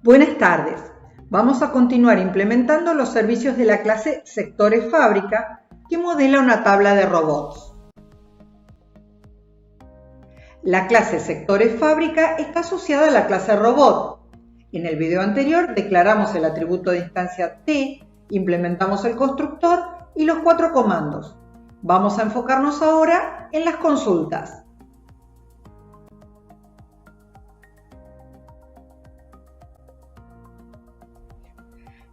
Buenas tardes. Vamos a continuar implementando los servicios de la clase Sectores Fábrica, que modela una tabla de robots. La clase Sectores Fábrica está asociada a la clase Robot. En el video anterior declaramos el atributo de instancia T, implementamos el constructor y los 4 comandos. Vamos a enfocarnos ahora en las consultas.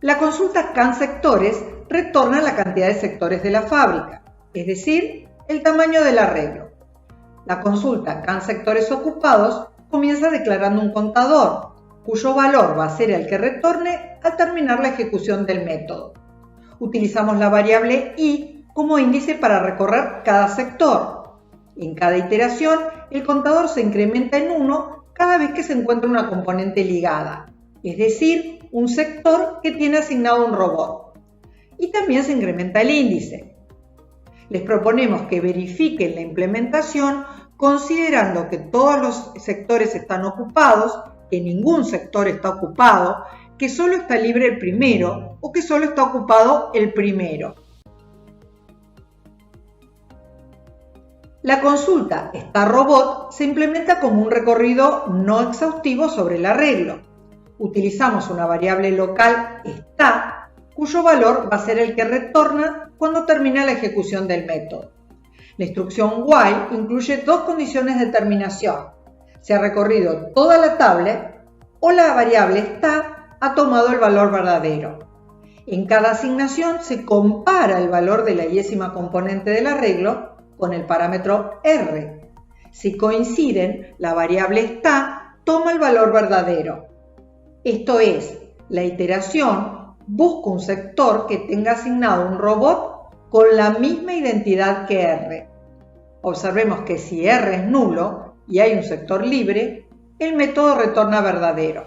La consulta CAN-Sectores retorna la cantidad de sectores de la fábrica, es decir, el tamaño del arreglo. La consulta CAN-Sectores ocupados comienza declarando un contador, cuyo valor va a ser el que retorne al terminar la ejecución del método. Utilizamos la variable i como índice para recorrer cada sector. En cada iteración, el contador se incrementa en 1 cada vez que se encuentra una componente ligada, es decir, un sector que tiene asignado un robot. Y también se incrementa el índice. Les proponemos que verifiquen la implementación considerando que todos los sectores están ocupados, que ningún sector está ocupado, que solo está libre el primero o que solo está ocupado el primero. La consulta StarRobot se implementa como un recorrido no exhaustivo sobre el arreglo. Utilizamos una variable local está, cuyo valor va a ser el que retorna cuando termina la ejecución del método. La instrucción while incluye 2 condiciones de terminación. Se ha recorrido toda la tabla o la variable está ha tomado el valor verdadero. En cada asignación se compara el valor de la y-ésima componente del arreglo con el parámetro R. Si coinciden, la variable está toma el valor verdadero. Esto es, la iteración busca un sector que tenga asignado un robot con la misma identidad que R. Observemos que si R es nulo y hay un sector libre, el método retorna verdadero.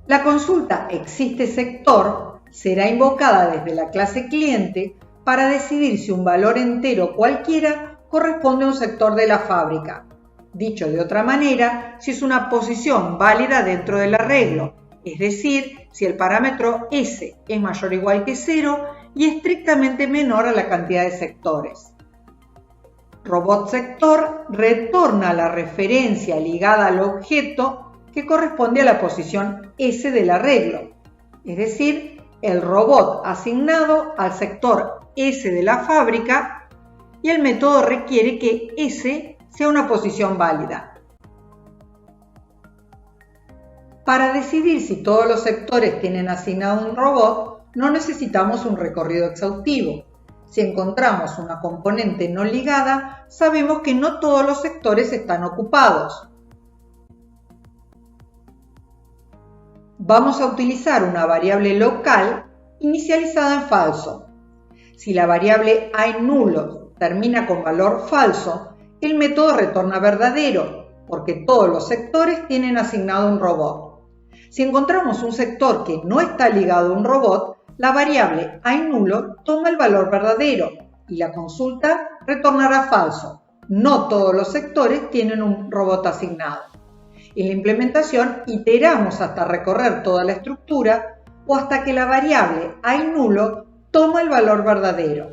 La consulta existe sector será invocada desde la clase cliente para decidir si un valor entero cualquiera corresponde a un sector de la fábrica. Dicho de otra manera, si es una posición válida dentro del arreglo, es decir, si el parámetro S es mayor o igual que 0 y estrictamente menor a la cantidad de sectores. Robot sector retorna la referencia ligada al objeto que corresponde a la posición S del arreglo, es decir, el robot asignado al sector S de la fábrica, y el método requiere que S sea una posición válida. Para decidir si todos los sectores tienen asignado un robot, no necesitamos un recorrido exhaustivo. Si encontramos una componente no ligada, sabemos que no todos los sectores están ocupados. Vamos a utilizar una variable local inicializada en falso. Si la variable iNull termina con valor falso, el método retorna verdadero, porque todos los sectores tienen asignado un robot. Si encontramos un sector que no está ligado a un robot, la variable iNull toma el valor verdadero y la consulta retornará falso. No todos los sectores tienen un robot asignado. En la implementación iteramos hasta recorrer toda la estructura o hasta que la variable iNull toma el valor verdadero.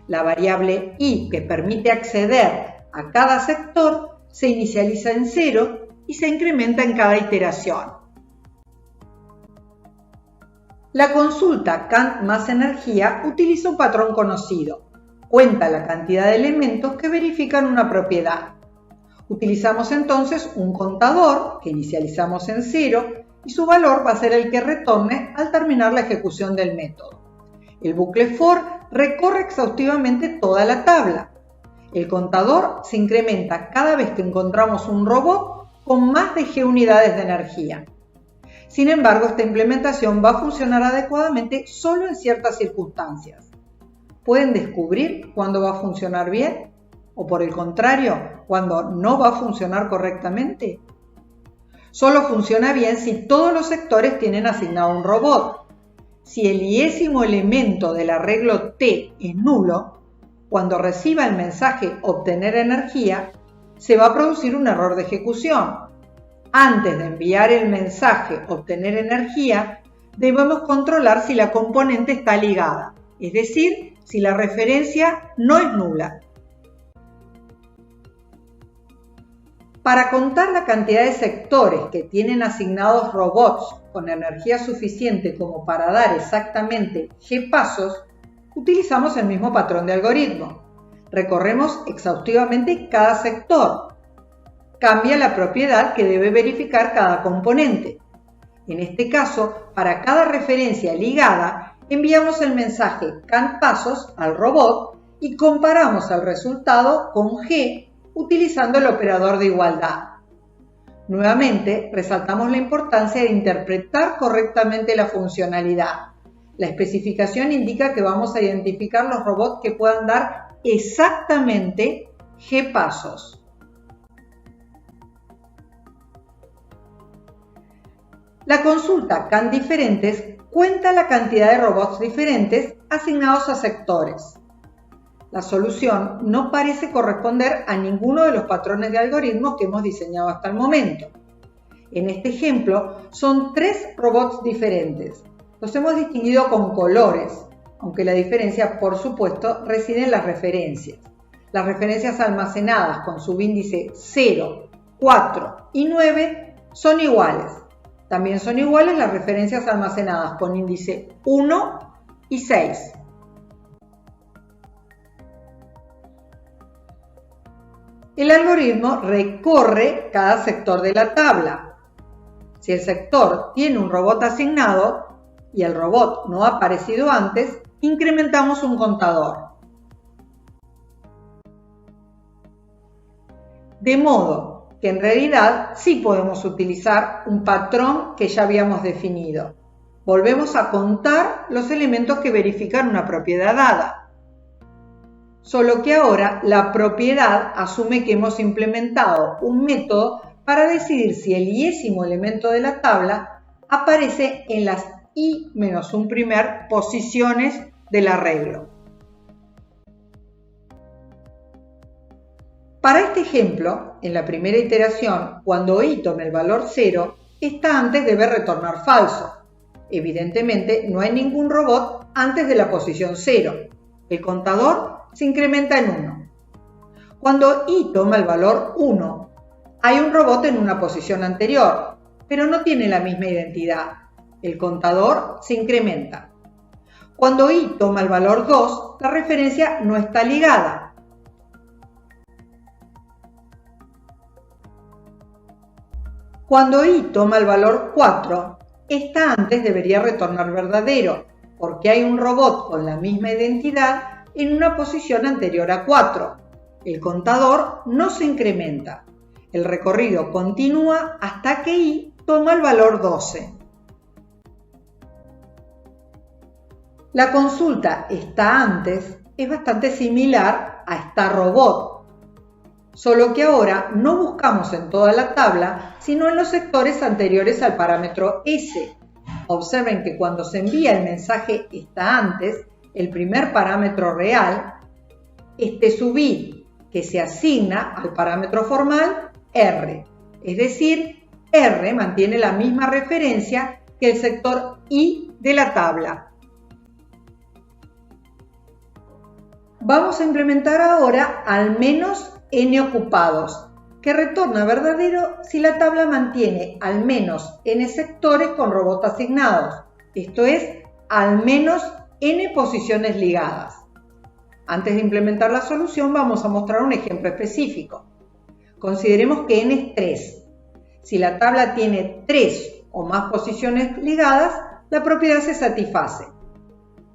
La variable i que permite acceder a cada sector se inicializa en 0 y se incrementa en cada iteración. La consulta CAN más energía utiliza un patrón conocido. Cuenta la cantidad de elementos que verifican una propiedad. Utilizamos entonces un contador que inicializamos en 0 y su valor va a ser el que retorne al terminar la ejecución del método. El bucle for recorre exhaustivamente toda la tabla. El contador se incrementa cada vez que encontramos un robot con más de G unidades de energía. Sin embargo, esta implementación va a funcionar adecuadamente solo en ciertas circunstancias. ¿Pueden descubrir cuándo va a funcionar bien? ¿O por el contrario, cuándo no va a funcionar correctamente? Solo funciona bien si todos los sectores tienen asignado un robot. Si el y-ésimo elemento del arreglo T es nulo, cuando reciba el mensaje obtener energía, se va a producir un error de ejecución. Antes de enviar el mensaje obtener energía, debemos controlar si la componente está ligada, es decir, si la referencia no es nula. Para contar la cantidad de sectores que tienen asignados robots con energía suficiente como para dar exactamente G pasos, utilizamos el mismo patrón de algoritmo. Recorremos exhaustivamente cada sector. Cambia la propiedad que debe verificar cada componente. En este caso, para cada referencia ligada, enviamos el mensaje cant pasos al robot y comparamos el resultado con G utilizando el operador de igualdad. Nuevamente, resaltamos la importancia de interpretar correctamente la funcionalidad. La especificación indica que vamos a identificar los robots que puedan dar exactamente G pasos. La consulta CANT diferentes cuenta la cantidad de robots diferentes asignados a sectores. La solución no parece corresponder a ninguno de los patrones de algoritmos que hemos diseñado hasta el momento. En este ejemplo, son 3 robots diferentes. Los hemos distinguido con colores, aunque la diferencia, por supuesto, reside en las referencias. Las referencias almacenadas con subíndice 0, 4 y 9 son iguales. También son iguales las referencias almacenadas con índice 1 y 6. El algoritmo recorre cada sector de la tabla. Si el sector tiene un robot asignado y el robot no ha aparecido antes, incrementamos un contador. De modo que en realidad sí podemos utilizar un patrón que ya habíamos definido. Volvemos a contar los elementos que verifican una propiedad dada. Solo que ahora la propiedad asume que hemos implementado un método para decidir si el iésimo elemento de la tabla aparece en las i-1 posiciones del arreglo. Para este ejemplo, en la primera iteración, cuando i tome el valor 0, esta antes debe retornar falso. Evidentemente, no hay ningún robot antes de la posición 0. El contador se incrementa en 1. Cuando i toma el valor 1, hay un robot en una posición anterior, pero no tiene la misma identidad. El contador se incrementa. Cuando i toma el valor 2, la referencia no está ligada. Cuando i toma el valor 4, esta antes debería retornar verdadero, porque hay un robot con la misma identidad en una posición anterior a 4. El contador no se incrementa. El recorrido continúa hasta que i toma el valor 12. La consulta está antes es bastante similar a está robot, solo que ahora no buscamos en toda la tabla, sino en los sectores anteriores al parámetro S. Observen que cuando se envía el mensaje está antes, el primer parámetro real, este sub i que se asigna al parámetro formal R. Es decir, R mantiene la misma referencia que el sector i de la tabla. Vamos a implementar ahora al menos n ocupados, que retorna verdadero si la tabla mantiene al menos n sectores con robot asignados, esto es, al menos n posiciones ligadas. Antes de implementar la solución vamos a mostrar un ejemplo específico. Consideremos que n es 3. Si la tabla tiene 3 o más posiciones ligadas, la propiedad se satisface.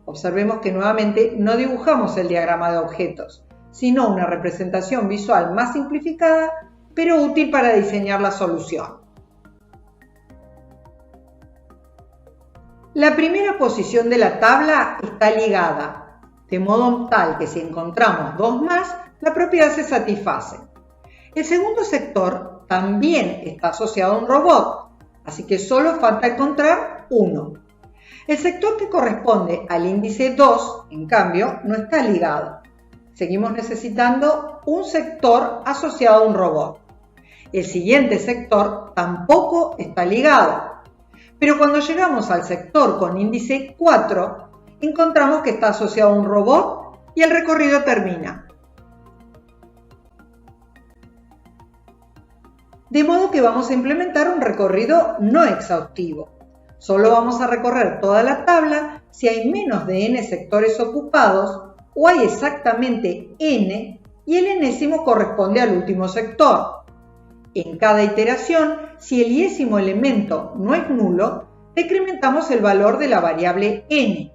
Observemos que nuevamente no dibujamos el diagrama de objetos, sino una representación visual más simplificada, pero útil para diseñar la solución. La primera posición de la tabla está ligada, de modo tal que si encontramos 2 más, la propiedad se satisface. El segundo sector también está asociado a un robot, así que solo falta encontrar 1. El sector que corresponde al índice 2, en cambio, no está ligado. Seguimos necesitando un sector asociado a un robot. El siguiente sector tampoco está ligado, pero cuando llegamos al sector con índice 4, encontramos que está asociado a un robot y el recorrido termina. De modo que vamos a implementar un recorrido no exhaustivo. Solo vamos a recorrer toda la tabla si hay menos de n sectores ocupados o hay exactamente n y el enésimo corresponde al último sector. En cada iteración, si el iésimo elemento no es nulo, decrementamos el valor de la variable n.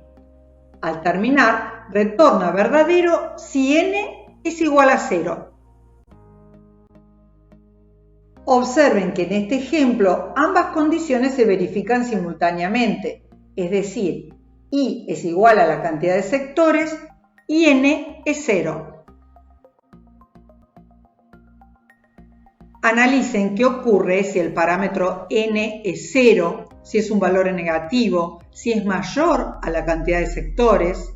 Al terminar, retorna verdadero si n es igual a 0. Observen que en este ejemplo ambas condiciones se verifican simultáneamente, es decir, i es igual a la cantidad de sectores y n es 0. Analicen qué ocurre si el parámetro n es 0, si es un valor negativo, si es mayor a la cantidad de sectores.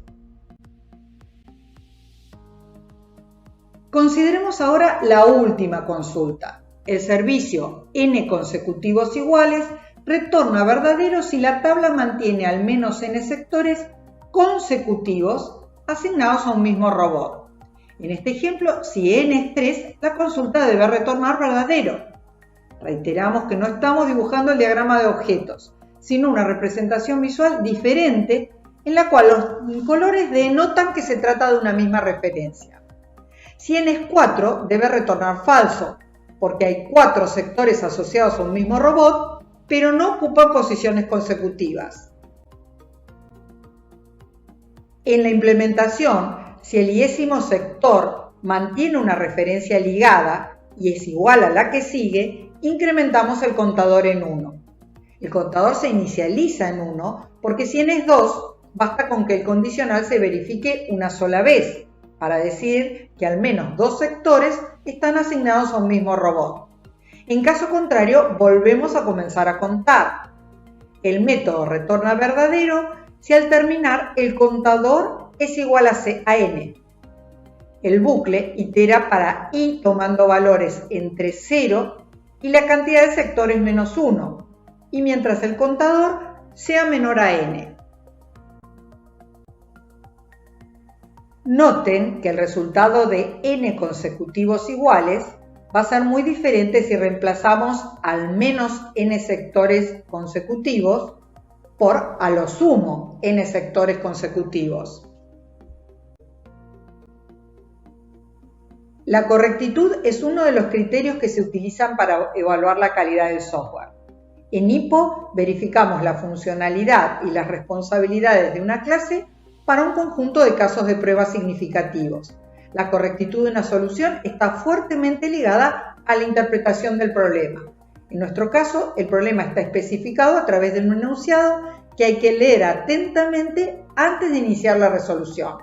Consideremos ahora la última consulta. El servicio n consecutivos iguales retorna verdadero si la tabla mantiene al menos n sectores consecutivos asignados a un mismo robot. En este ejemplo, si n es 3, la consulta debe retornar verdadero. Reiteramos que no estamos dibujando el diagrama de objetos, sino una representación visual diferente en la cual los colores denotan que se trata de una misma referencia. Si n es 4, debe retornar falso, porque hay 4 sectores asociados a un mismo robot, pero no ocupan posiciones consecutivas. En la implementación, si el iésimo sector mantiene una referencia ligada y es igual a la que sigue, incrementamos el contador en 1. El contador se inicializa en 1 porque si n es 2, basta con que el condicional se verifique una sola vez, para decir que al menos 2 sectores están asignados a un mismo robot. En caso contrario, volvemos a comenzar a contar. El método retorna verdadero si al terminar el contador es igual a n. El bucle itera para i tomando valores entre 0 y la cantidad de sectores menos 1, y mientras el contador sea menor a n. Noten que el resultado de n consecutivos iguales va a ser muy diferente si reemplazamos al menos n sectores consecutivos por a lo sumo n sectores consecutivos. La correctitud es uno de los criterios que se utilizan para evaluar la calidad del software. En HIPPO verificamos la funcionalidad y las responsabilidades de una clase para un conjunto de casos de prueba significativos. La correctitud de una solución está fuertemente ligada a la interpretación del problema. En nuestro caso, el problema está especificado a través de un enunciado que hay que leer atentamente antes de iniciar la resolución.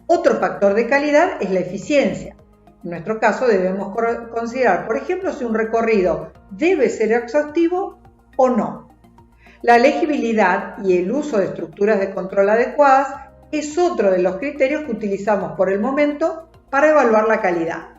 Otro factor de calidad es la eficiencia. En nuestro caso, debemos considerar, por ejemplo, si un recorrido debe ser exhaustivo o no. La legibilidad y el uso de estructuras de control adecuadas es otro de los criterios que utilizamos por el momento para evaluar la calidad.